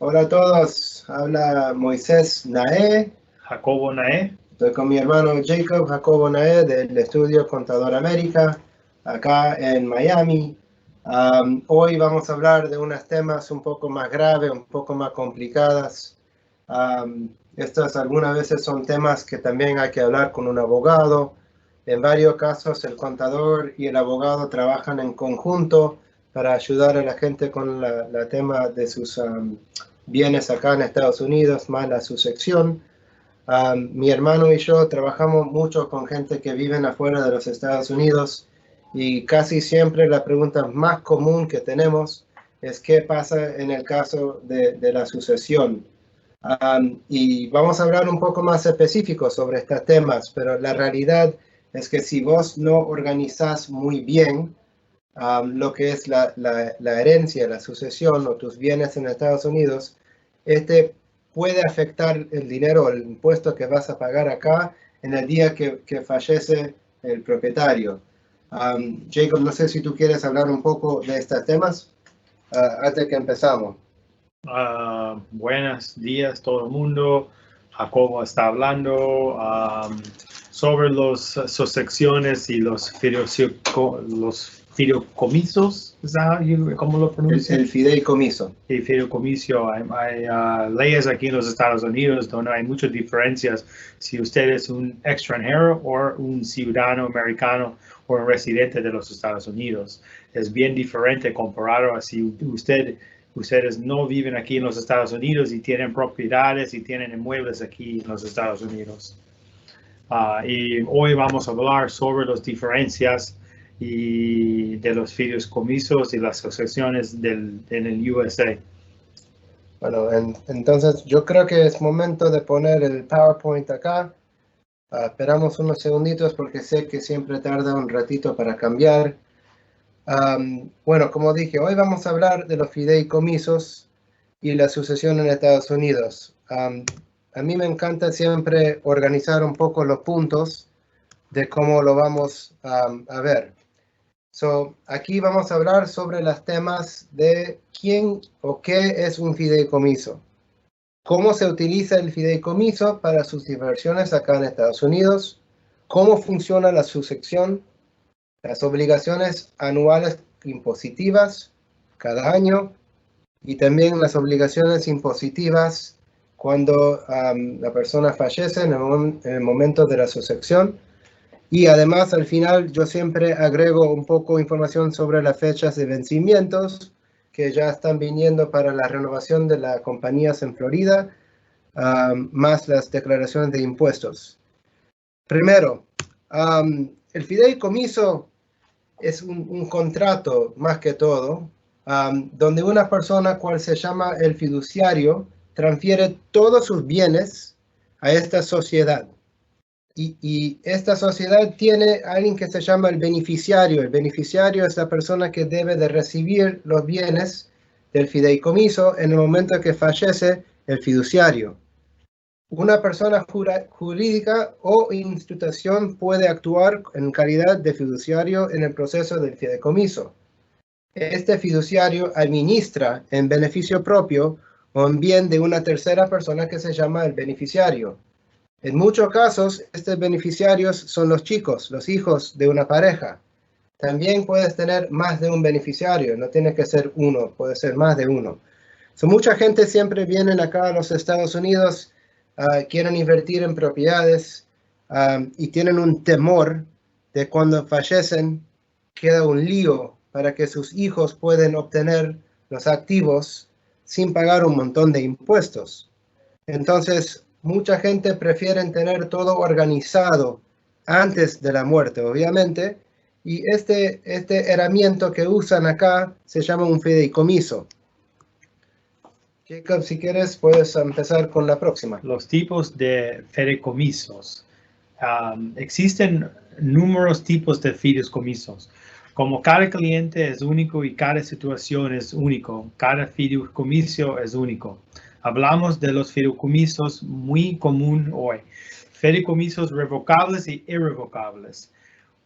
Hola a todos, habla Moisés Naé. Jacobo Naé. Estoy con mi hermano Jacob Jacobo Naé del estudio Contador América, acá en Miami. Hoy vamos a hablar de unos temas un poco más graves, un poco más complicadas. Estos algunas veces son temas que también hay que hablar con un abogado. En varios casos el contador y el abogado trabajan en conjunto para ayudar a la gente con la tema de sus bienes acá en Estados Unidos, más la sucesión. Mi hermano y yo trabajamos mucho con gente que vive afuera de los Estados Unidos y casi siempre la pregunta más común que tenemos es qué pasa en el caso de la sucesión. Y vamos a hablar un poco más específico sobre estos temas, pero la realidad es que si vos no organizás muy bien lo que es la herencia, la sucesión o tus bienes en Estados Unidos, puede afectar el dinero, el impuesto que vas a pagar acá en el día que fallece el propietario. Jacob, no sé si tú quieres hablar un poco de estos temas antes que empezamos. Buenos días todo el mundo. Jacobo está hablando sobre las sucesiones y los fideicomisos. ¿Cómo lo pronuncian? El fideicomiso. El fideicomiso. Hay leyes aquí en los Estados Unidos donde hay muchas diferencias si usted es un extranjero o un ciudadano americano o un residente de los Estados Unidos. Es bien diferente comparado a si ustedes no viven aquí en los Estados Unidos y tienen propiedades y tienen inmuebles aquí en los Estados Unidos. Y hoy vamos a hablar sobre las diferencias y de los fideicomisos y las sucesiones en el USA. Bueno, entonces yo creo que es momento de poner el PowerPoint acá. Esperamos unos segunditos porque sé que siempre tarda un ratito para cambiar. Bueno, como dije, hoy vamos a hablar de los fideicomisos y la sucesión en Estados Unidos. A mí me encanta siempre organizar un poco los puntos de cómo lo vamos a ver. Aquí vamos a hablar sobre los temas de quién o qué es un fideicomiso, cómo se utiliza el fideicomiso para sus diversiones acá en Estados Unidos, cómo funciona la sucesión, las obligaciones anuales impositivas cada año y también las obligaciones impositivas cuando la persona fallece en el momento de la sucesión. Y además al final yo siempre agrego un poco de información sobre las fechas de vencimientos que ya están viniendo para la renovación de las compañías en Florida, más las declaraciones de impuestos. Primero, el fideicomiso es un contrato más que todo, donde una persona cual se llama el fiduciario transfiere todos sus bienes a esta sociedad. Y esta sociedad tiene a alguien que se llama el beneficiario. El beneficiario es la persona que debe de recibir los bienes del fideicomiso en el momento que fallece el fiduciario. Una persona jurídica o institución puede actuar en calidad de fiduciario en el proceso del fideicomiso. Este fiduciario administra en beneficio propio o en bien de una tercera persona que se llama el beneficiario. En muchos casos, estos beneficiarios son los chicos, los hijos de una pareja. También puedes tener más de un beneficiario, no tiene que ser uno, puede ser más de uno. Mucha gente siempre viene acá a los Estados Unidos, quieren invertir en propiedades y tienen un temor de cuando fallecen, queda un lío para que sus hijos puedan obtener los activos sin pagar un montón de impuestos. Entonces, mucha gente prefiere tener todo organizado antes de la muerte, obviamente, y este herramienta que usan acá se llama un fideicomiso. Jacob, si quieres, puedes empezar con la próxima. Los tipos de fideicomisos. Existen numerosos tipos de fideicomisos. Como cada cliente es único y cada situación es único, cada fideicomiso es único. Hablamos de los fideicomisos muy común hoy. Fideicomisos revocables y irrevocables.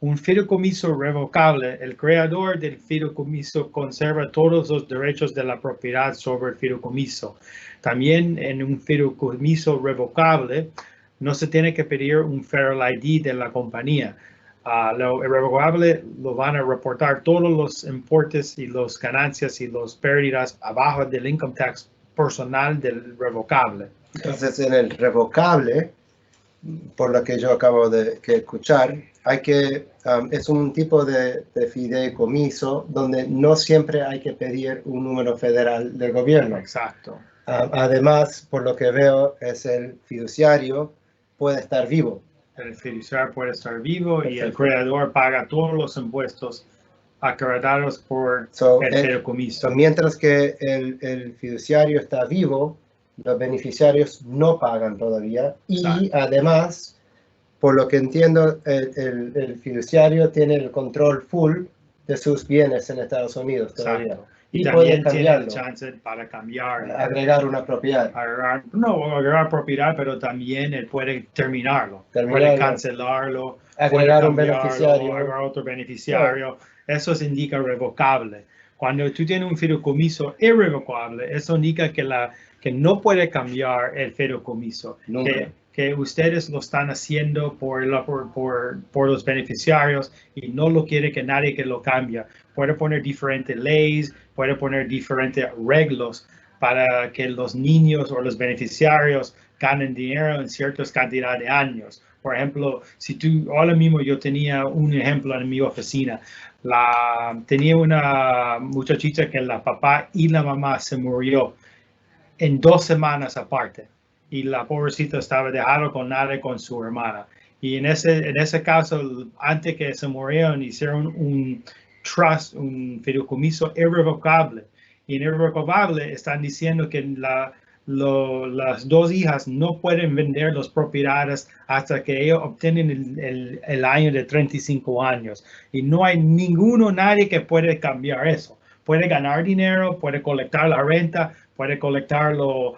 Un fideicomiso revocable, el creador del fideicomiso conserva todos los derechos de la propiedad sobre el fideicomiso. También en un fideicomiso revocable no se tiene que pedir un Federal ID de la compañía. Lo irrevocable lo van a reportar todos los importes y las ganancias y las pérdidas abajo del income tax personal del revocable. Entonces, en el revocable, por lo que yo acabo de escuchar, es un tipo de fideicomiso donde no siempre hay que pedir un número federal del gobierno. Exacto. Además, por lo que veo, es el fiduciario puede estar vivo. El fiduciario puede estar vivo. Perfecto. Y el Perfecto. creador paga todos los impuestos acreditados por el fideicomiso. Mientras que el fiduciario está vivo, los beneficiarios no pagan todavía. Y Exacto. además, por lo que entiendo, el fiduciario tiene el control full de sus bienes en Estados Unidos todavía. Exacto. Y también puede tiene el chance para cambiar. Agregar una propiedad. Agregar propiedad, pero también él puede terminarlo. Puede cancelarlo. Agregar un beneficiario. Agregar otro beneficiario. Eso se indica revocable. Cuando tú tienes un fideicomiso irrevocable, eso indica que no puede cambiar el fideicomiso. Que ustedes lo están haciendo por los beneficiarios y no lo quiere que nadie que lo cambie. Puede poner diferentes leyes, puede poner diferentes arreglos para que los niños o los beneficiarios ganen dinero en ciertas cantidades de años. Por ejemplo, si tú, ahora mismo yo tenía un ejemplo en mi oficina. Tenía una muchachita que la papá y la mamá se murió en 2 semanas aparte. Y la pobrecita estaba dejada con nada con su hermana. Y en ese caso, antes que se murieron, hicieron un trust, un fideicomiso irrevocable. Y en irrevocable están diciendo que las 2 hijas no pueden vender las propiedades hasta que ellos obtienen el año de 35 años. Y no hay nadie que puede cambiar eso. Puede ganar dinero, puede colectar la renta, puede colectarlo,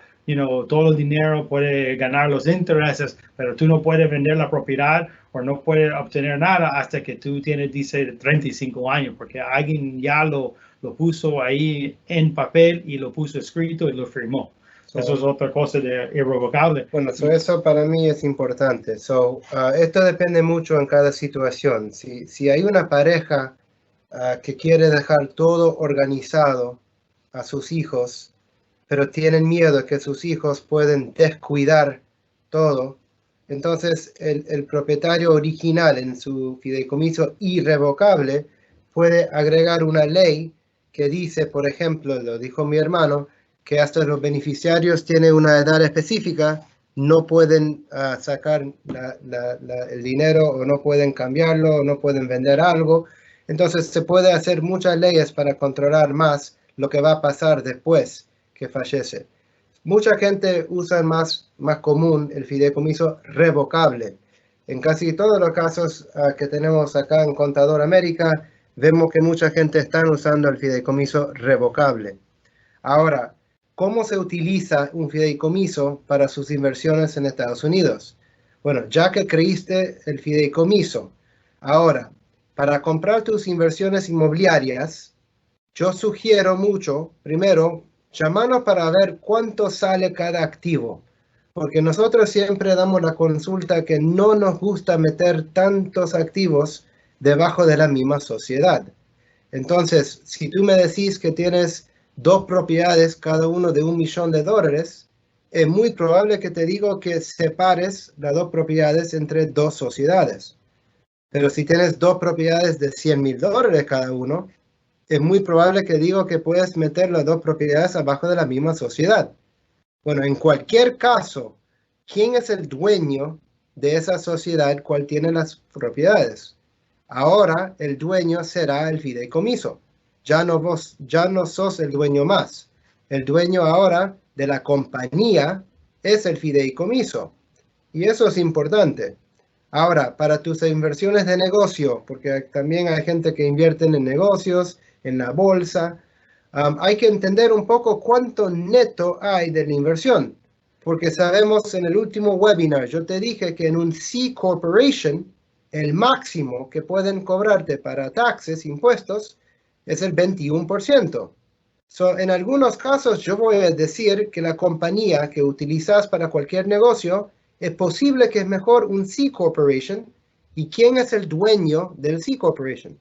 todo el dinero, puede ganar los intereses, pero tú no puedes vender la propiedad o no puedes obtener nada hasta que tú dice 35 años, porque alguien ya lo puso ahí en papel y lo puso escrito y lo firmó. Eso es otra cosa de irrevocable. Bueno, eso para mí es importante. Esto depende mucho en cada situación. Si hay una pareja que quiere dejar todo organizado a sus hijos, pero tienen miedo que sus hijos pueden descuidar todo, entonces el propietario original en su fideicomiso irrevocable puede agregar una ley que dice, por ejemplo, lo dijo mi hermano, que hasta los beneficiarios tienen una edad específica, no pueden sacar el dinero o no pueden cambiarlo o no pueden vender algo. Entonces se puede hacer muchas leyes para controlar más lo que va a pasar después que fallece. Mucha gente usa más común el fideicomiso revocable. En casi todos los casos que tenemos acá en Contador América, vemos que mucha gente está usando el fideicomiso revocable. Ahora, ¿cómo se utiliza un fideicomiso para sus inversiones en Estados Unidos? Bueno, ya que creíste el fideicomiso, ahora, para comprar tus inversiones inmobiliarias, yo sugiero mucho, primero, llamarnos para ver cuánto sale cada activo, porque nosotros siempre damos la consulta que no nos gusta meter tantos activos debajo de la misma sociedad. Entonces, si tú me decís que tienes 2 propiedades, cada uno de $1 millón, es muy probable que te digo que separes las 2 propiedades entre 2 sociedades. Pero si tienes 2 propiedades de $100,000 cada uno, es muy probable que digo que puedes meter las 2 propiedades abajo de la misma sociedad. Bueno, en cualquier caso, ¿quién es el dueño de esa sociedad cual tiene las propiedades? Ahora el dueño será el fideicomiso. Ya no sos el dueño más. El dueño ahora de la compañía es el fideicomiso. Y eso es importante. Ahora, para tus inversiones de negocio, porque también hay gente que invierte en negocios, en la bolsa, hay que entender un poco cuánto neto hay de la inversión. Porque sabemos en el último webinar, yo te dije que en un C Corporation, el máximo que pueden cobrarte para taxes, impuestos, es el 21%. So, en algunos casos yo voy a decir que la compañía que utilizas para cualquier negocio es posible que es mejor un C Corporation. ¿Y quién es el dueño del C Corporation?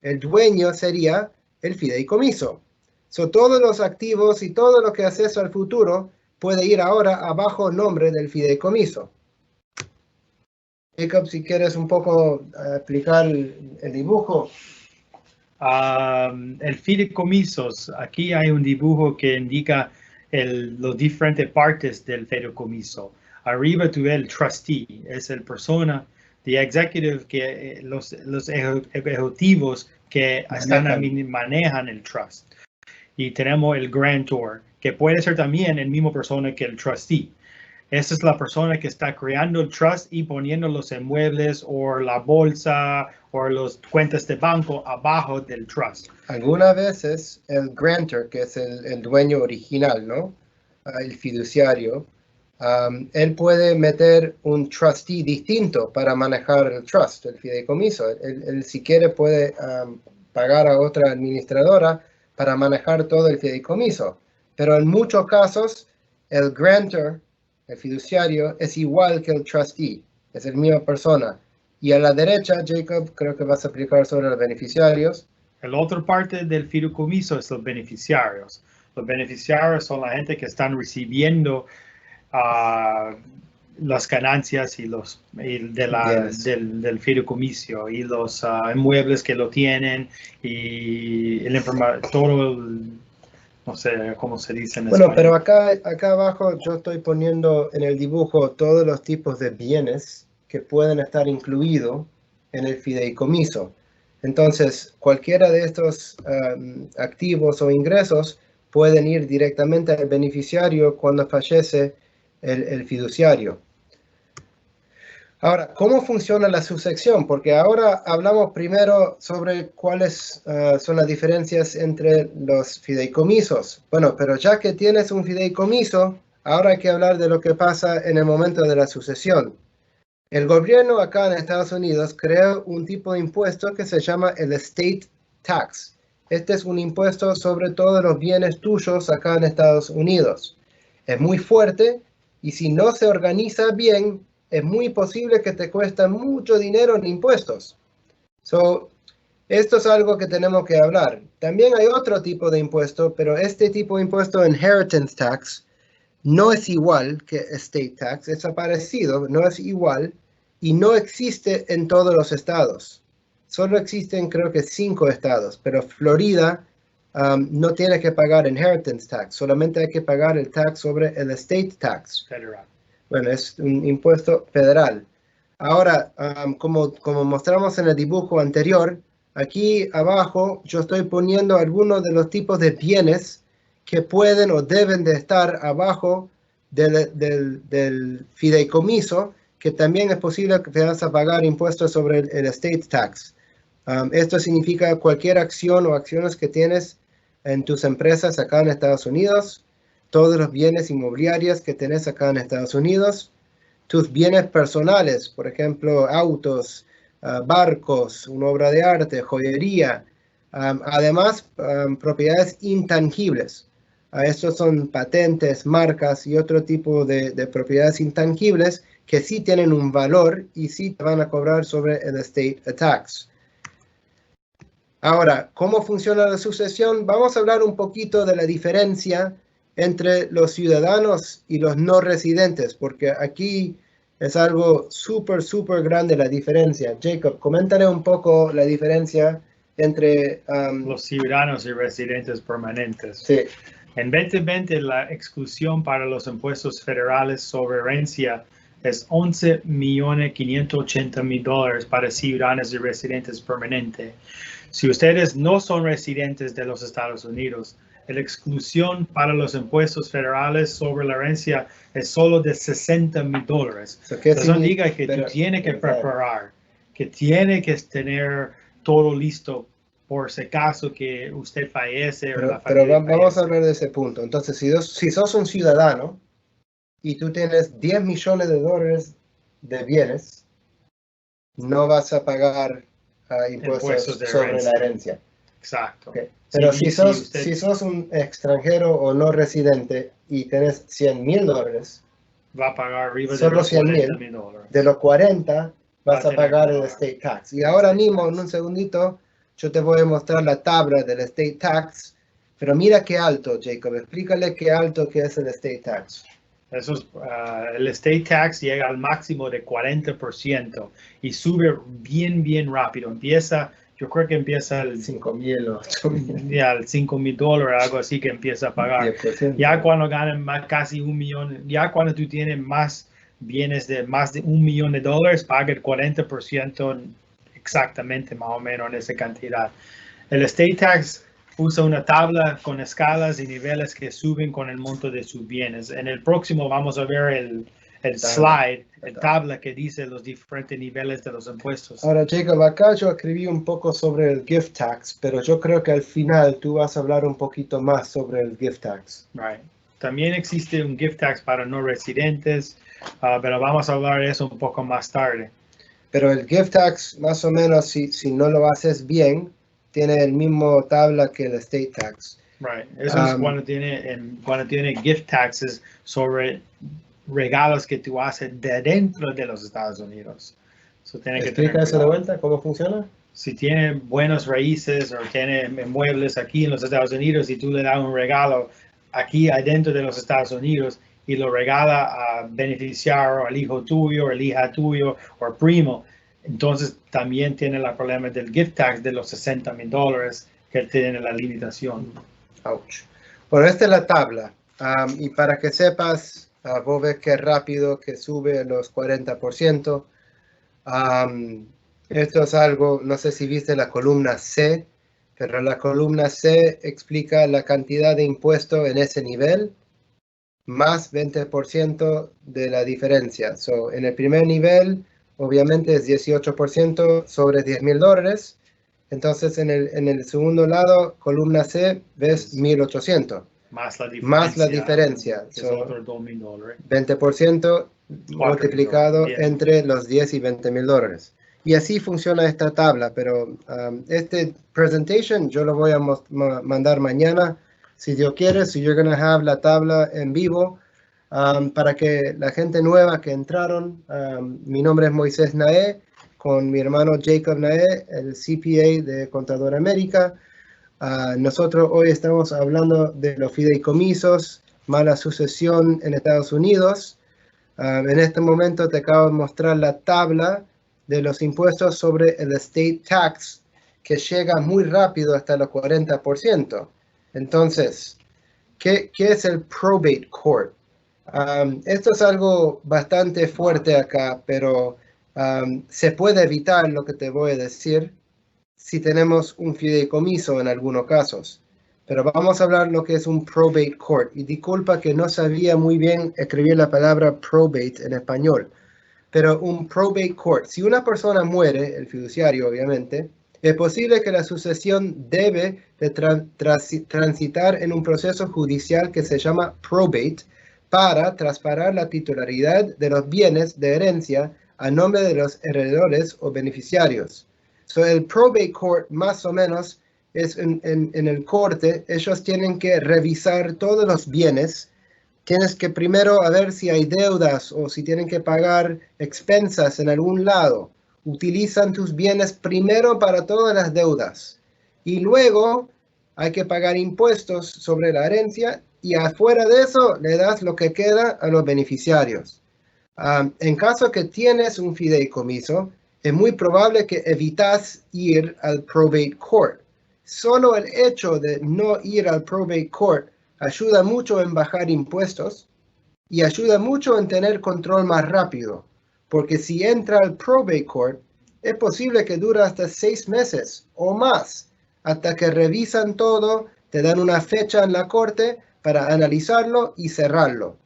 El dueño sería el fideicomiso. So, todos los activos y todo lo que acceso al futuro puede ir ahora abajo nombre del fideicomiso. Jacob, si quieres un poco explicar el dibujo. El fideicomisos, aquí hay un dibujo que indica las diferentes partes del fideicomiso. Arriba tú ves el trustee, es el persona, the executive, que los ejecutivos que manejan el trust. Y tenemos el grantor, que puede ser también el mismo persona que el trustee. Esa es la persona que está creando el trust y poniendo los inmuebles o la bolsa o las cuentas de banco abajo del trust. Algunas veces el grantor, que es el dueño original, ¿no? El fiduciario, él puede meter un trustee distinto para manejar el trust, el fideicomiso. Él si quiere puede pagar a otra administradora para manejar todo el fideicomiso. Pero en muchos casos el grantor, el fiduciario, es igual que el trustee, es la misma persona. Y a la derecha, Jacob, creo que vas a explicar sobre los beneficiarios. La otra parte del fideicomiso es los beneficiarios. Los beneficiarios son la gente que están recibiendo las ganancias y del fideicomiso y los inmuebles que lo tienen y todo no sé cómo se dice en español. Pero acá abajo yo estoy poniendo en el dibujo todos los tipos de bienes que pueden estar incluidos en el fideicomiso. Entonces, cualquiera de estos activos o ingresos pueden ir directamente al beneficiario cuando fallece el fiduciario. Ahora, ¿cómo funciona la sucesión? Porque ahora hablamos primero sobre cuáles son las diferencias entre los fideicomisos. Bueno, pero ya que tienes un fideicomiso, ahora hay que hablar de lo que pasa en el momento de la sucesión. El gobierno acá en Estados Unidos creó un tipo de impuesto que se llama el estate tax. Este es un impuesto sobre todos los bienes tuyos acá en Estados Unidos. Es muy fuerte y si no se organiza bien, es muy posible que te cuesta mucho dinero en impuestos. Esto es algo que tenemos que hablar. También hay otro tipo de impuesto, pero este tipo de impuesto, inheritance tax, no es igual que estate tax, es parecido, no es igual y no existe en todos los estados. Solo existen creo que 5 estados, pero Florida no tiene que pagar inheritance tax, solamente hay que pagar el tax sobre el estate tax. Federal. Bueno, es un impuesto federal. Ahora, como mostramos en el dibujo anterior, aquí abajo yo estoy poniendo algunos de los tipos de bienes que pueden o deben de estar abajo del fideicomiso, que también es posible que te vas a pagar impuestos sobre el estate tax. Esto significa cualquier acción o acciones que tienes en tus empresas acá en Estados Unidos, todos los bienes inmobiliarios que tenés acá en Estados Unidos, tus bienes personales, por ejemplo, autos, barcos, una obra de arte, joyería, además propiedades intangibles. Estos son patentes, marcas y otro tipo de propiedades intangibles que sí tienen un valor y sí te van a cobrar sobre el estate tax. Ahora, ¿cómo funciona la sucesión? Vamos a hablar un poquito de la diferencia entre los ciudadanos y los no residentes, porque aquí es algo súper grande la diferencia. Jacob, coméntale un poco la diferencia entre los ciudadanos y residentes permanentes. Sí. En 2020, la exclusión para los impuestos federales sobre herencia es $11,580,000 para ciudadanos y residentes permanentes. Si ustedes no son residentes de los Estados Unidos, la exclusión para los impuestos federales sobre la herencia es solo de $60,000. Eso indica que tú tienes que preparar, que tiene que tener todo listo por si acaso que usted fallece o la familia Pero vamos a hablar de ese punto. Entonces, si sos un ciudadano y tú tienes $10 millones de bienes, no vas a pagar impuestos de sobre la herencia. Exacto. Okay. Pero si usted sos un extranjero o no residente y tenés $100,000, va a pagar arriba de solo los $100,000, de los 40 vas a pagar el estate tax. Y ahora mismo, en un segundito, yo te voy a mostrar la tabla del estate tax. Pero mira qué alto, Jacob. Explícale qué alto que es el estate tax. Eso es, el estate tax llega al máximo de 40% y sube bien rápido. Yo creo que empieza al 5,000 o 8,000. Al $5,000, algo así que empieza a pagar. 10%. Ya cuando ganan casi 1,000,000, ya cuando tú tienes más bienes de más de $1,000,000, paga el 40% exactamente, más o menos en esa cantidad. El estate tax usa una tabla con escalas y niveles que suben con el monto de sus bienes. En el próximo vamos a ver el slide, la tabla que dice los diferentes niveles de los impuestos. Ahora, Jacob, acá yo escribí un poco sobre el gift tax, pero yo creo que al final tú vas a hablar un poquito más sobre el gift tax. Right. También existe un gift tax para no residentes, pero vamos a hablar de eso un poco más tarde. Pero el gift tax, más o menos, si no lo haces bien, tiene el mismo tabla que el estate tax. Right. Eso es cuando tiene gift taxes sobre regalos que tú haces de dentro de los Estados Unidos. ¿Explica eso de vuelta? ¿Cómo funciona? Si tiene buenas raíces o tiene muebles aquí en los Estados Unidos y tú le das un regalo aquí adentro de los Estados Unidos y lo regala a beneficiario, al hijo tuyo, al hija tuyo o primo, entonces también tiene el problema del gift tax de los $60,000 que tiene la limitación. Ouch. Bueno, esta es la tabla. Y para que sepas, vos ves qué rápido que sube los 40%. Esto es algo, no sé si viste la columna C, pero la columna C explica la cantidad de impuesto en ese nivel, más 20% de la diferencia. So, en el primer nivel, obviamente es 18% sobre $10,000. Entonces, en el segundo lado, columna C, ves 1,800. Más la diferencia. Que es otros $2,000. 20% multiplicado entre los 10 y $20,000. Y así funciona esta tabla, pero este presentation yo lo voy a mandar mañana. Si Dios quiere, si you're going to have la tabla en vivo, para que la gente nueva que entraron, mi nombre es Moisés Naé, con mi hermano Jacob Naé, el CPA de Contador América. Nosotros hoy estamos hablando de los fideicomisos, mala sucesión en Estados Unidos. En este momento te acabo de mostrar la tabla de los impuestos sobre el estate tax, que llega muy rápido hasta los 40%. Entonces, ¿qué es el probate court? Esto es algo bastante fuerte acá, pero se puede evitar lo que te voy a decir si tenemos un fideicomiso en algunos casos. Pero vamos a hablar lo que es un probate court. Y disculpa que no sabía muy bien escribir la palabra probate en español. Pero un probate court, si una persona muere, el fiduciario obviamente, es posible que la sucesión debe de transitar en un proceso judicial que se llama probate para traspasar la titularidad de los bienes de herencia a nombre de los heredores o beneficiarios. So, el probate court más o menos es en el corte, ellos tienen que revisar todos los bienes. Tienes que primero a ver si hay deudas o si tienen que pagar expensas en algún lado. Utilizan tus bienes primero para todas las deudas. Y luego hay que pagar impuestos sobre la herencia y afuera de eso le das lo que queda a los beneficiarios. En caso que tienes un fideicomiso, es muy probable que evitas ir al probate court. Solo el hecho de no ir al probate court ayuda mucho en bajar impuestos y ayuda mucho en tener control más rápido. Porque si entra al probate court, es posible que dure hasta 6 meses o más, hasta que revisan todo, te dan una fecha en la corte para analizarlo y cerrarlo.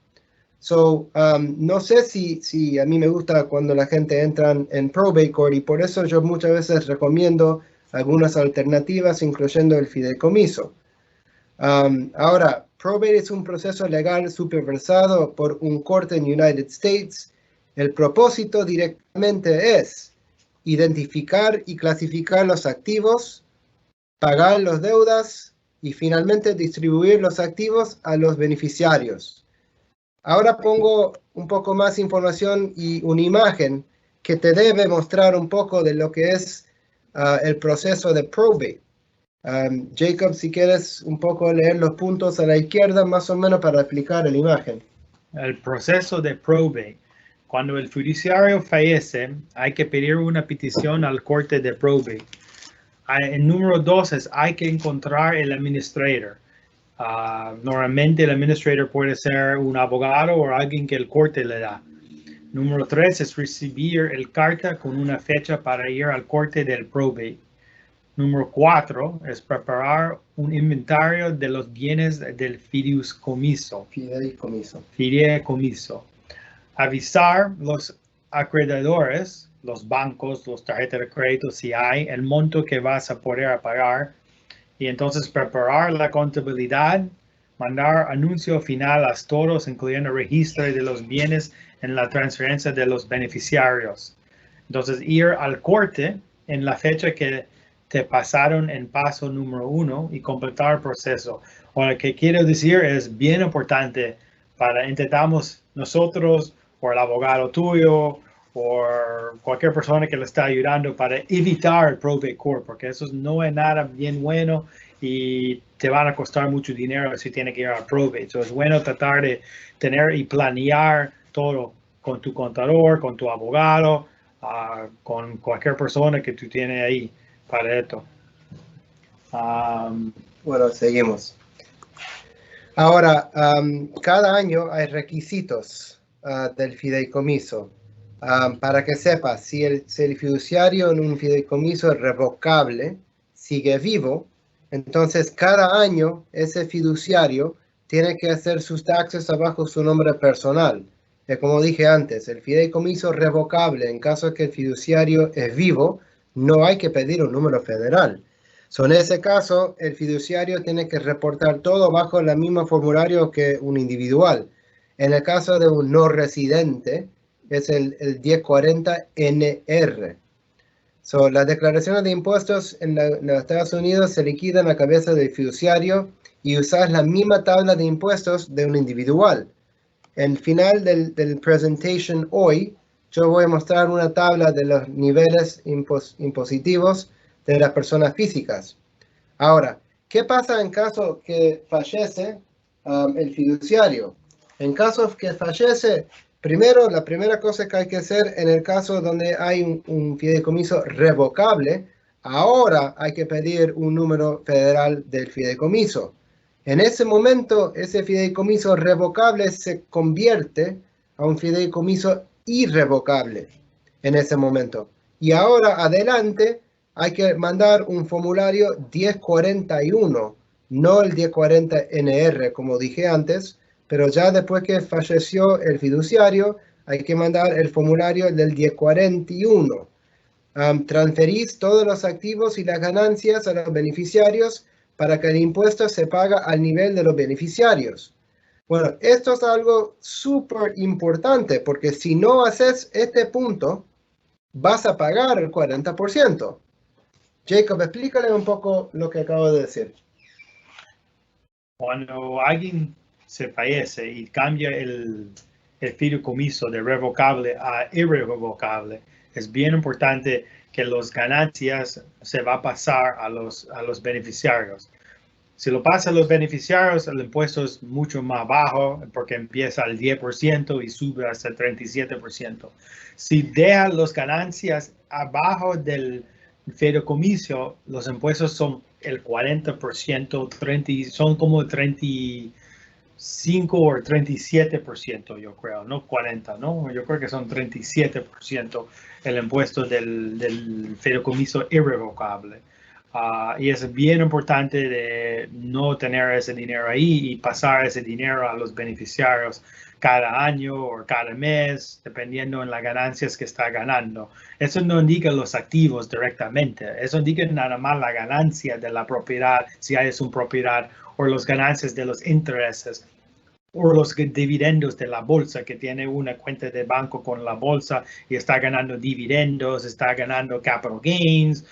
So, no sé si a mí me gusta cuando la gente entra en probate court y por eso yo muchas veces recomiendo algunas alternativas, incluyendo el fideicomiso. Ahora, probate es un proceso legal supervisado por un corte en United States. El propósito directamente es identificar y clasificar los activos, pagar las deudas y finalmente distribuir los activos a los beneficiarios. Ahora pongo un poco más información y una imagen que te debe mostrar un poco de lo que es el proceso de probate. Jacob, si quieres un poco leer los puntos a la izquierda, más o menos para explicar la imagen. El proceso de probate. Cuando el fiduciario fallece, hay que pedir una petición al corte de probate. El número 2 es hay que encontrar el administrador. Normalmente el administrador puede ser un abogado o alguien que el corte le da. Número 3 es recibir el carta con una fecha para ir al corte del probate. Número 4 es preparar un inventario de los bienes del fideicomiso. Fideicomiso. Avisar los acreedores, los bancos, los tarjetas de crédito, si hay, el monto que vas a poder pagar. Y entonces preparar la contabilidad, mandar anuncio final a todos, incluyendo el registro de los bienes en la transferencia de los beneficiarios. Entonces ir al corte en la fecha que te pasaron en paso número 1 y completar el proceso. O lo que quiero decir es bien importante para intentamos nosotros o el abogado tuyo o cualquier persona que le está ayudando para evitar el probate court, porque eso no es nada bien bueno y te van a costar mucho dinero si tienes que ir al probate. So, es bueno tratar de tener y planear todo con tu contador, con tu abogado, con cualquier persona que tú tienes ahí para esto. Bueno, seguimos. Ahora, cada año hay requisitos del fideicomiso. Para que sepas, si el fiduciario en un fideicomiso revocable sigue vivo, entonces cada año ese fiduciario tiene que hacer sus taxes abajo su nombre personal. Y como dije antes, el fideicomiso revocable, en caso de que el fiduciario es vivo, no hay que pedir un número federal. So, en ese caso, el fiduciario tiene que reportar todo bajo el mismo formulario que un individual. En el caso de un no residente, es el 1040NR. So, las declaraciones de impuestos en los Estados Unidos se liquidan a cabeza del fiduciario y usas la misma tabla de impuestos de un individual. En el final del presentation hoy, yo voy a mostrar una tabla de los niveles impositivos de las personas físicas. Ahora, ¿qué pasa en caso que fallece el fiduciario? En caso que fallece, primero, la primera cosa que hay que hacer en el caso donde hay un fideicomiso revocable, ahora hay que pedir un número federal del fideicomiso. En ese momento, ese fideicomiso revocable se convierte a un fideicomiso irrevocable en ese momento. Y ahora adelante hay que mandar un formulario 1041, no el 1040NR como dije antes, pero ya después que falleció el fiduciario, hay que mandar el formulario del 1041. Transferís todos los activos y las ganancias a los beneficiarios para que el impuesto se paga al nivel de los beneficiarios. Bueno, esto es algo súper importante porque si no haces este punto, vas a pagar el 40%. Jacob, explícale un poco lo que acabo de decir. Cuando alguien se fallece y cambia el fideicomiso de revocable a irrevocable, es bien importante que las ganancias se va a pasar a los beneficiarios. Si lo pasa a los beneficiarios, el impuesto es mucho más bajo porque empieza al 10% y sube hasta el 37%. Si deja las ganancias abajo del fideicomiso, los impuestos son el 40%, son como 35 o 37%, yo creo, no 40, ¿no? Yo creo que son 37% el impuesto del fideicomiso irrevocable. Y es bien importante de no tener ese dinero ahí y pasar ese dinero a los beneficiarios cada año o cada mes, dependiendo en las ganancias que está ganando. Eso no indica los activos directamente, eso indica nada más la ganancia de la propiedad, si es una propiedad, o las ganancias de los intereses. o los dividendos de la bolsa, que tiene una cuenta de banco con la bolsa y está ganando dividendos, está ganando capital gains.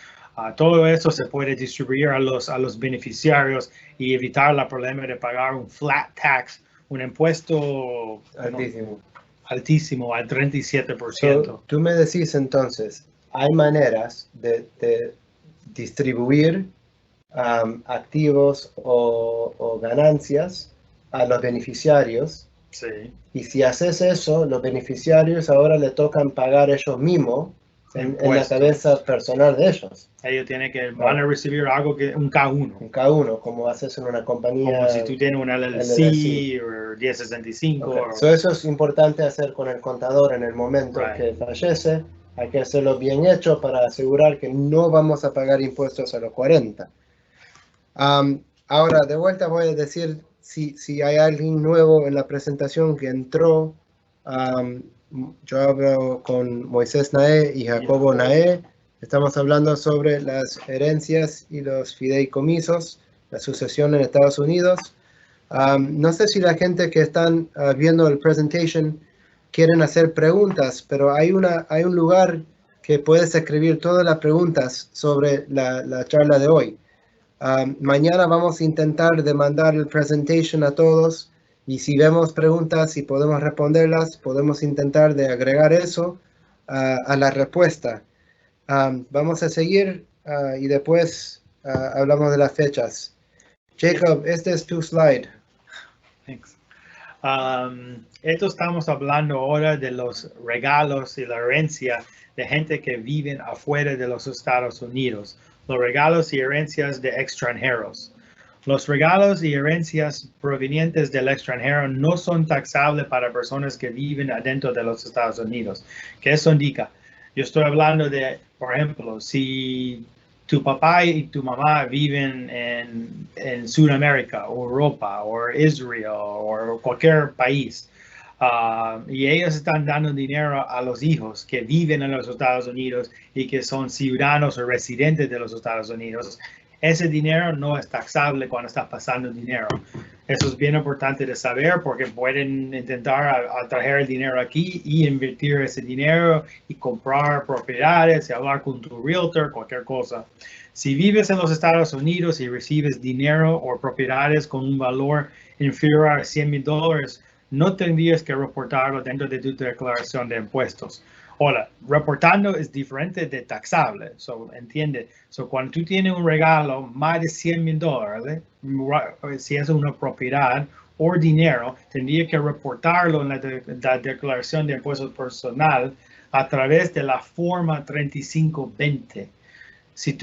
Todo eso se puede distribuir a los beneficiarios y evitar el problema de pagar un flat tax, un impuesto altísimo al 37%. So, tú me decís entonces, hay maneras de distribuir activos o ganancias a los beneficiarios. Sí. Y si haces eso, los beneficiarios ahora le tocan pagar ellos mismos en la cabeza personal de ellos. Ellos tienen que van a recibir algo que un K1. Un K1, como haces en una compañía. Como si tú tienes una LLC o 1065. Okay. So eso es importante hacer con el contador en el momento que fallece. Hay que hacerlo bien hecho para asegurar que no vamos a pagar impuestos a los 40. Ahora, de vuelta voy a decir si hay alguien nuevo en la presentación que entró. Yo hablo con Moisés Naé y Jacobo Naé. Estamos hablando sobre las herencias y los fideicomisos, la sucesión en Estados Unidos. No sé si la gente que están viendo el presentation quieren hacer preguntas, pero hay un lugar que puedes escribir todas las preguntas sobre la charla de hoy. Mañana vamos a intentar de mandar el presentation a todos y si vemos preguntas y podemos responderlas, podemos intentar de agregar eso a la respuesta. Vamos a seguir y después hablamos de las fechas. Jacob, este es tu slide. Thanks. Esto estamos hablando ahora de los regalos y la herencia de gente que viven afuera de los Estados Unidos. Los regalos y herencias de extranjeros. Los regalos y herencias provenientes del extranjero no son taxables para personas que viven adentro de los Estados Unidos. ¿Qué eso indica? Yo estoy hablando de, por ejemplo, si tu papá y tu mamá viven en Sudamérica, o Europa, o Israel, o cualquier país, y ellos están dando dinero a los hijos que viven en los Estados Unidos y que son ciudadanos o residentes de los Estados Unidos, ese dinero no es taxable cuando estás pasando dinero. Eso es bien importante de saber porque pueden intentar atraer el dinero aquí y invertir ese dinero y comprar propiedades y hablar con tu realtor, cualquier cosa. Si vives en los Estados Unidos y recibes dinero o propiedades con un valor inferior a $100,000, no tendrías que reportarlo dentro de tu declaración de impuestos. Ahora, reportando es diferente de taxable, entiende. Cuando tú tienes un regalo más de $100,000, si es una propiedad o dinero, tendría que reportarlo en la declaración de impuestos personal a través de la forma 3520. Si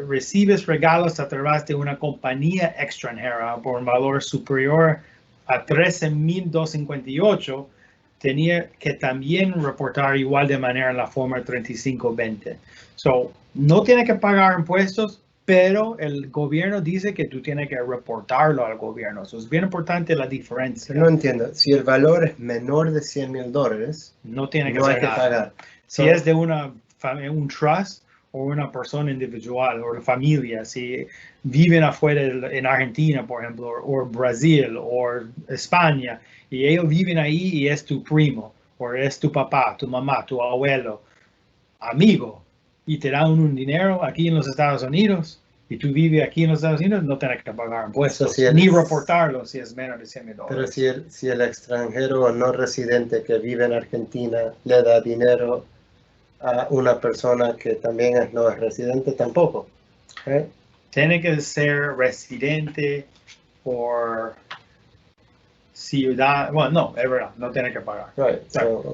recibes regalos a través de una compañía extranjera por un valor superior a $13,258, tenía que también reportar igual de manera en la forma 3520. No tiene que pagar impuestos, pero el gobierno dice que tú tienes que reportarlo al gobierno. Es bien importante la diferencia. No entiendo. Si el valor es menor de $100,000, no tiene que no hay que pagar. Si es de un trust o una persona individual o familia, si viven afuera en Argentina, por ejemplo, o Brasil o España, y ellos viven ahí y es tu primo, o es tu papá, tu mamá, tu abuelo, amigo, y te dan un dinero aquí en los Estados Unidos, y tú vives aquí en los Estados Unidos, no tienes que pagar impuestos, ni reportarlo si es menos de $100,000. Pero si el extranjero o no residente que vive en Argentina le da dinero a una persona que también no es residente, tampoco. Tiene que ser residente o ciudad, bueno, no, es verdad, no tiene que pagar. Right.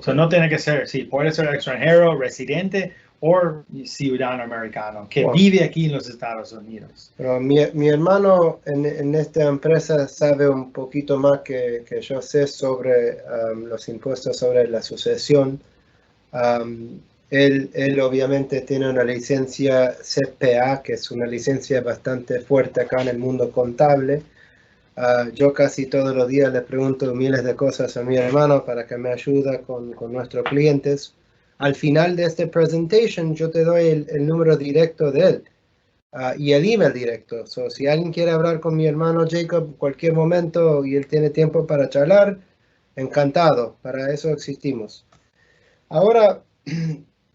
No tiene que ser, sí, puede ser extranjero, residente o ciudadano americano que vive aquí en los Estados Unidos. Pero mi hermano en esta empresa sabe un poquito más que yo sé sobre los impuestos sobre la sucesión. Él obviamente tiene una licencia CPA, que es una licencia bastante fuerte acá en el mundo contable. Yo casi todos los días le pregunto miles de cosas a mi hermano para que me ayude con nuestros clientes. Al final de este presentation yo te doy el número directo de él. y el email directo. So, si alguien quiere hablar con mi hermano Jacob cualquier momento y él tiene tiempo para charlar, encantado, para eso existimos. Ahora,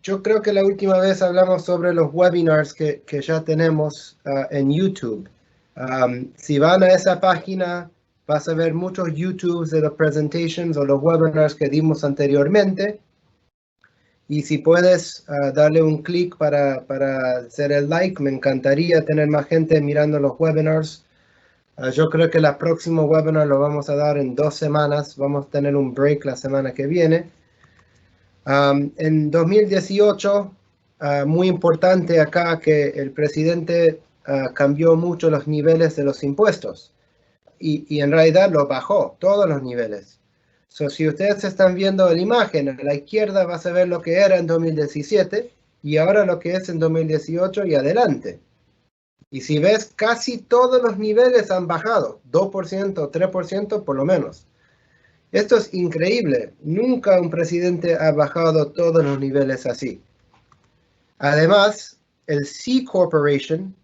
yo creo que la última vez hablamos sobre los webinars que ya tenemos en YouTube. Si van a esa página, vas a ver muchos YouTubes de los presentations o los webinars que dimos anteriormente. Y si puedes darle un clic para hacer el like, me encantaría tener más gente mirando los webinars. Yo creo que el próximo webinar lo vamos a dar en 2 semanas. Vamos a tener un break la semana que viene. En 2018, muy importante acá que el presidente cambió mucho los niveles de los impuestos. Y en realidad lo bajó, todos los niveles. So, si ustedes están viendo la imagen, a la izquierda vas a ver lo que era en 2017 y ahora lo que es en 2018 y adelante. Y si ves, casi todos los niveles han bajado, 2%, 3% por lo menos. Esto es increíble. Nunca un presidente ha bajado todos los niveles así. Además, el C Corporation,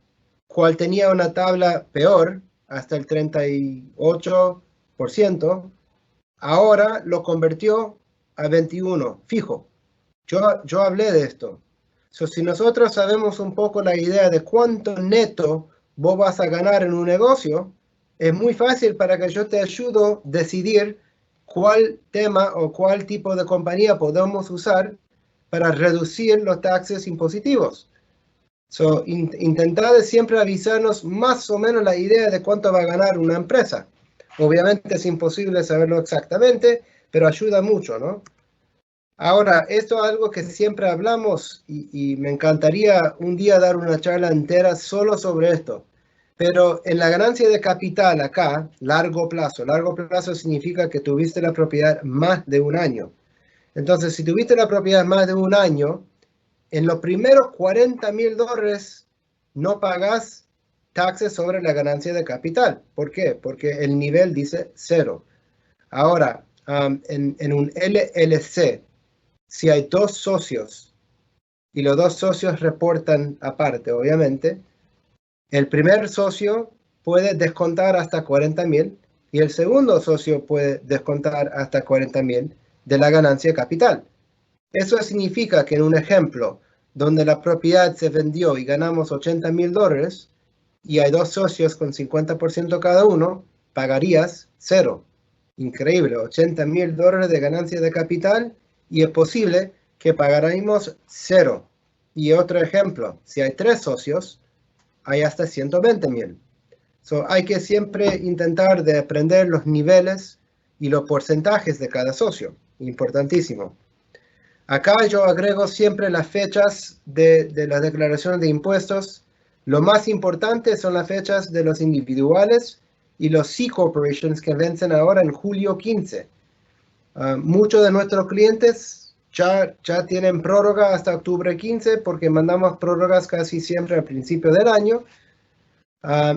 cual tenía una tabla peor, hasta el 38%, ahora lo convirtió a 21, fijo. Yo hablé de esto. So, si nosotros sabemos un poco la idea de cuánto neto vos vas a ganar en un negocio, es muy fácil para que yo te ayude a decidir cuál tema o cuál tipo de compañía podemos usar para reducir los taxes impositivos. So, intentad siempre avisarnos más o menos la idea de cuánto va a ganar una empresa. Obviamente es imposible saberlo exactamente, pero ayuda mucho, ¿no? Ahora, esto es algo que siempre hablamos y me encantaría un día dar una charla entera solo sobre esto. Pero en la ganancia de capital acá, largo plazo significa que tuviste la propiedad más de un año. Entonces, si tuviste la propiedad más de un año, en los primeros $40,000 no pagas taxes sobre la ganancia de capital. ¿Por qué? Porque el nivel dice 0. Ahora, en un LLC, si hay 2 socios y los 2 socios reportan aparte, obviamente, el primer socio puede descontar hasta 40,000 y el segundo socio puede descontar hasta 40,000 de la ganancia de capital. Eso significa que en un ejemplo donde la propiedad se vendió y ganamos $80,000 y hay 2 socios con 50% cada uno, pagarías 0. Increíble, $80,000 de ganancia de capital y es posible que pagaremos 0. Y otro ejemplo, si hay 3 socios, hay hasta 120,000. So, hay que siempre intentar de aprender los niveles y los porcentajes de cada socio. Importantísimo. Acá yo agrego siempre las fechas de las declaraciones de impuestos. Lo más importante son las fechas de los individuales y los C Corporations que vencen ahora en julio 15. Muchos de nuestros clientes ya tienen prórroga hasta octubre 15 porque mandamos prórrogas casi siempre al principio del año.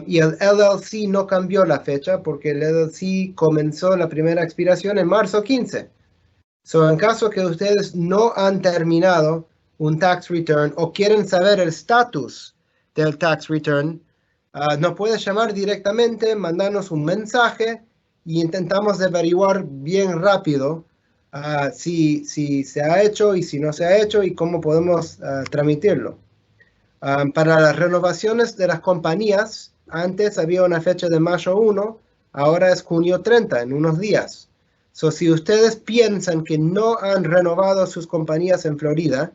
Y el LLC no cambió la fecha porque el LLC comenzó la primera expiración en marzo 15. So, en caso que ustedes no han terminado un tax return o quieren saber el estatus del tax return, nos puedes llamar directamente, mandarnos un mensaje y intentamos averiguar bien rápido si se ha hecho y si no se ha hecho y cómo podemos tramitarlo. Para las renovaciones de las compañías, antes había una fecha de mayo 1, ahora es junio 30, en unos días. So, si ustedes piensan que no han renovado sus compañías en Florida,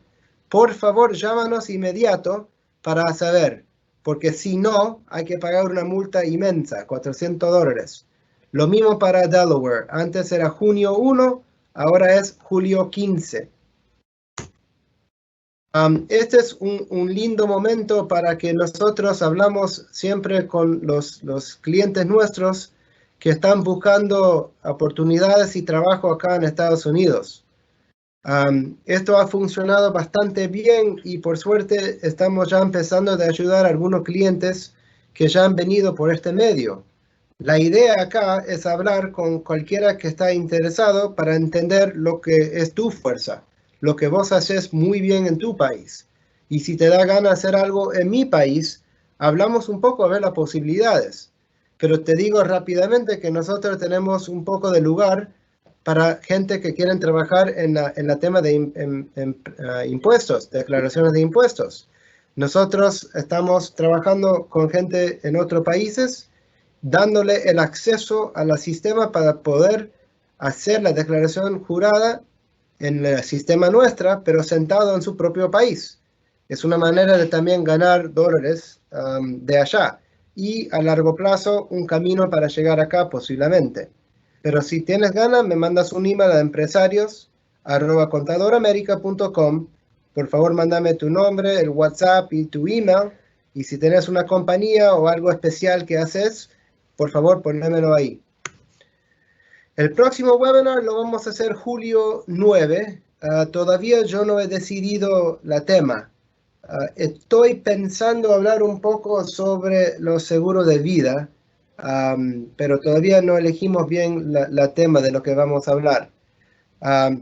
por favor llámanos inmediato para saber, porque si no, hay que pagar una multa inmensa, $400. Lo mismo para Delaware, antes era junio 1, ahora es julio 15. Este es un lindo momento para que nosotros hablamos siempre con los clientes nuestros que están buscando oportunidades y trabajo acá en Estados Unidos. Esto ha funcionado bastante bien y por suerte estamos ya empezando a ayudar a algunos clientes que ya han venido por este medio. La idea acá es hablar con cualquiera que está interesado para entender lo que es tu fuerza, lo que vos haces muy bien en tu país. Y si te da gana hacer algo en mi país, hablamos un poco a ver las posibilidades. Pero te digo rápidamente que nosotros tenemos un poco de lugar para gente que quieren trabajar en la tema de impuestos, declaraciones de impuestos. Nosotros estamos trabajando con gente en otros países, dándole el acceso al sistema para poder hacer la declaración jurada en el sistema nuestra, pero sentado en su propio país. Es una manera de también ganar dólares de allá y a largo plazo un camino para llegar acá posiblemente. Pero si tienes ganas, me mandas un email a empresarios@contadoramerica.com. Por favor, mándame tu nombre, el WhatsApp y tu email. Y si tienes una compañía o algo especial que haces, por favor, ponémelo ahí. El próximo webinar lo vamos a hacer julio 9. Todavía yo no he decidido la tema. Estoy pensando hablar un poco sobre los seguros de vida, pero todavía no elegimos bien la tema de lo que vamos a hablar.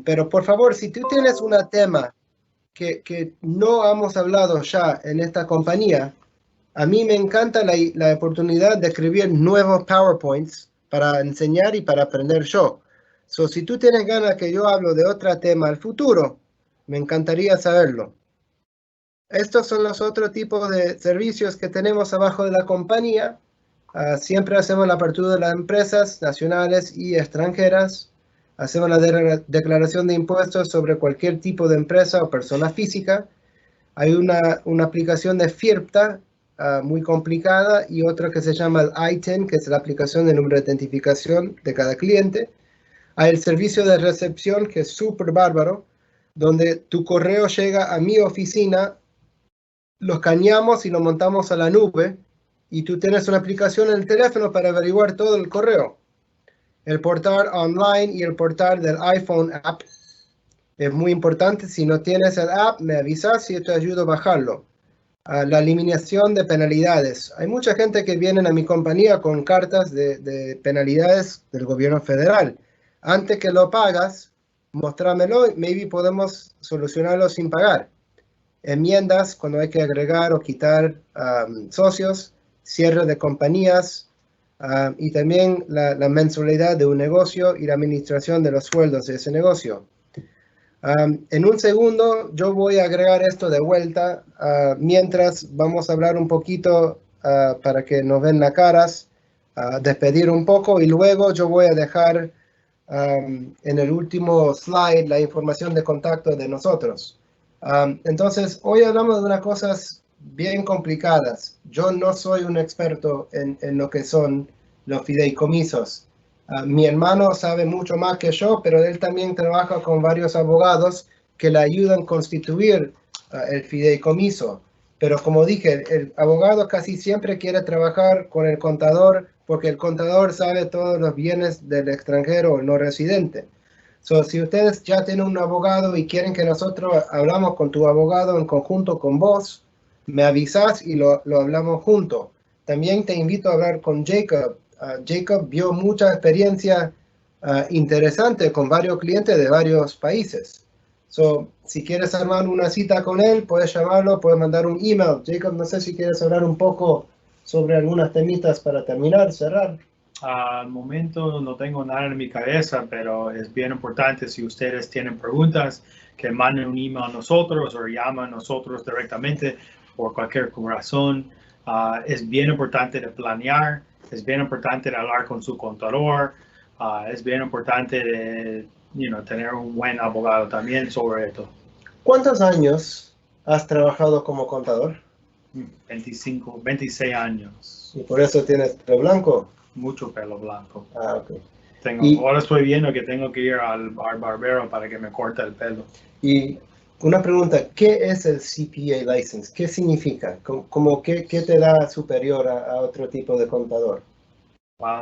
Pero por favor, si tú tienes un tema que no hemos hablado ya en esta compañía, a mí me encanta la oportunidad de escribir nuevos PowerPoints para enseñar y para aprender yo. Si tú tienes ganas que yo hablo de otro tema al futuro, me encantaría saberlo. Estos son los otros tipos de servicios que tenemos abajo de la compañía. Siempre hacemos la apertura de las empresas nacionales y extranjeras. Hacemos la declaración de impuestos sobre cualquier tipo de empresa o persona física. Hay una aplicación de FIRPTA muy complicada y otra que se llama el ITIN, que es la aplicación de número de identificación de cada cliente. Hay el servicio de recepción, que es súper bárbaro, donde tu correo llega a mi oficina, lo escaneamos y lo montamos a la nube y tú tienes una aplicación en el teléfono para averiguar todo el correo. El portal online y el portal del iPhone app es muy importante. Si no tienes el app, me avisas y yo te ayudo a bajarlo. La eliminación de penalidades. Hay mucha gente que viene a mi compañía con cartas de penalidades del gobierno federal. Antes que lo pagas, mostrámelo y maybe podemos solucionarlo sin pagar. Enmiendas cuando hay que agregar o quitar socios, cierre de compañías y también la mensualidad de un negocio y la administración de los sueldos de ese negocio. En un segundo yo voy a agregar esto de vuelta mientras vamos a hablar un poquito para que nos ven las caras, despedir un poco y luego yo voy a dejar en el último slide la información de contacto de nosotros. Entonces, hoy hablamos de unas cosas bien complicadas. Yo no soy un experto en lo que son los fideicomisos. Mi hermano sabe mucho más que yo, pero él también trabaja con varios abogados que le ayudan a constituir el fideicomiso. Pero como dije, el abogado casi siempre quiere trabajar con el contador porque el contador sabe todos los bienes del extranjero o no residente. Si ustedes ya tienen un abogado y quieren que nosotros hablamos con tu abogado en conjunto con vos, me avisas y lo hablamos juntos. También te invito a hablar con Jacob. Jacob vio mucha experiencia interesante con varios clientes de varios países. Si quieres armar una cita con él, puedes llamarlo, puedes mandar un email. Jacob, no sé si quieres hablar un poco sobre algunas temitas para terminar, cerrar. Al momento no tengo nada en mi cabeza, pero es bien importante si ustedes tienen preguntas que manden un email a nosotros o llaman a nosotros directamente por cualquier razón. Es bien importante de planear, es bien importante de hablar con su contador, es bien importante de tener un buen abogado también sobre esto. ¿Cuántos años has trabajado como contador? 26 años. ¿Y por eso tienes pelo blanco? Mucho pelo blanco. Ok. Ahora estoy viendo que tengo que ir al barbero para que me corte el pelo. Y una pregunta, ¿qué es el CPA license? ¿Qué significa? ¿Qué te da superior a otro tipo de contador?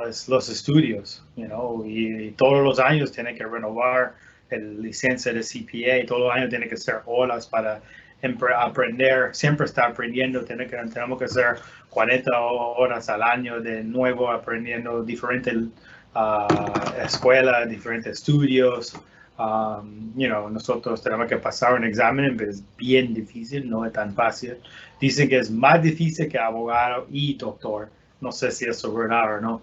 Es los estudios, y todos los años tiene que renovar el licencia de CPA, todos los años tiene que hacer horas para aprender, siempre está aprendiendo, tenemos que hacer 40 horas al año de nuevo aprendiendo diferentes escuelas, diferentes estudios, Nosotros tenemos que pasar un examen, pero es bien difícil, no es tan fácil. Dicen que es más difícil que abogado y doctor. No sé si eso es verdad o no.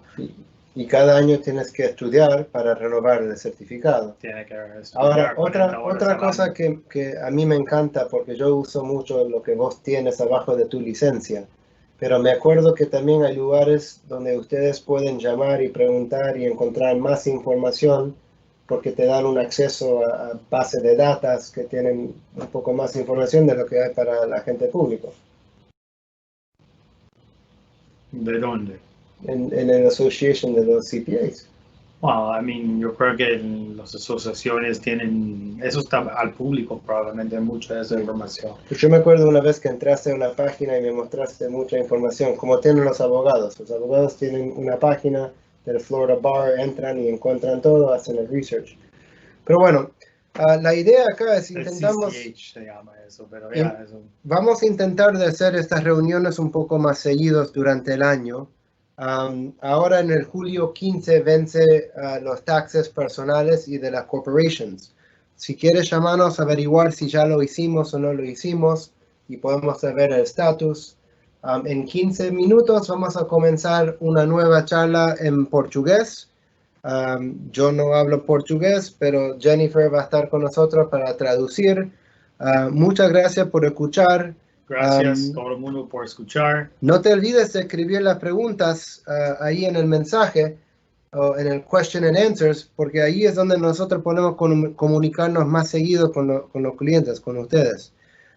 Y cada año tienes que estudiar para renovar el certificado. Tiene que estudiar. Ahora, 40 horas otra al cosa año. que a mí me encanta, porque yo uso mucho lo que vos tienes abajo de tu licencia, pero me acuerdo que también hay lugares donde ustedes pueden llamar y preguntar y encontrar más información, porque te dan un acceso a bases de datos que tienen un poco más información de lo que hay para la gente público. ¿De dónde? En el Association de los CPAs. Yo creo que las asociaciones tienen, eso está al público probablemente, mucha de esa información. Pues yo me acuerdo una vez que entraste a una página y me mostraste mucha información, como tienen los abogados. Los abogados tienen una página del Florida Bar, entran y encuentran todo, hacen el research. Pero bueno, la idea acá es intentamos... El CCH se llama eso, pero eso. Vamos a intentar de hacer estas reuniones un poco más seguidos durante el año. Ahora en el julio 15 vence los taxes personales y de las corporations. Si quieres llamarnos a averiguar si ya lo hicimos o no lo hicimos y podemos saber el estatus. En 15 minutos vamos a comenzar una nueva charla en portugués. Yo no hablo portugués, pero Jennifer va a estar con nosotros para traducir. Muchas gracias por escuchar. Gracias todo el mundo por escuchar. No te olvides de escribir las preguntas ahí en el mensaje o en el question and answers, porque ahí es donde nosotros podemos comunicarnos más seguido con los clientes, con ustedes.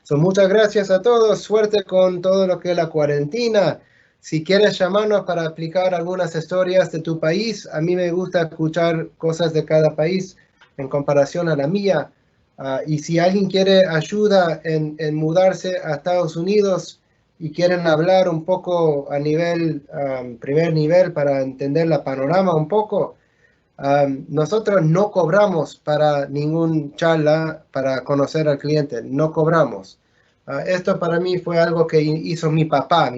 Muchas gracias a todos. Suerte con todo lo que es la cuarentena. Si quieres llamarnos para explicar algunas historias de tu país, a mí me gusta escuchar cosas de cada país en comparación a la mía. Y si alguien quiere ayuda en mudarse a Estados Unidos y quieren hablar un poco a nivel, primer nivel para entender la panorama un poco, nosotros no cobramos para ningún charla para conocer al cliente, no cobramos. Esto para mí fue algo que hizo mi papá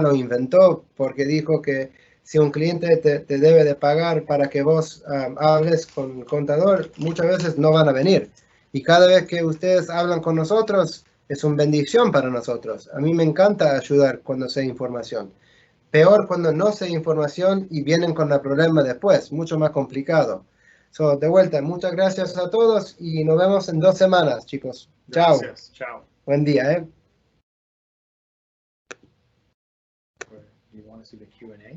lo inventó porque dijo que si un cliente te debe de pagar para que vos hables con el contador, muchas veces no van a venir. Y cada vez que ustedes hablan con nosotros, es una bendición para nosotros. A mí me encanta ayudar cuando sé información. Peor cuando no sé información y vienen con el problema después, mucho más complicado. De vuelta, muchas gracias a todos y nos vemos en 2 semanas, chicos. Gracias. Chao. Buen día, You want to see the Q&A?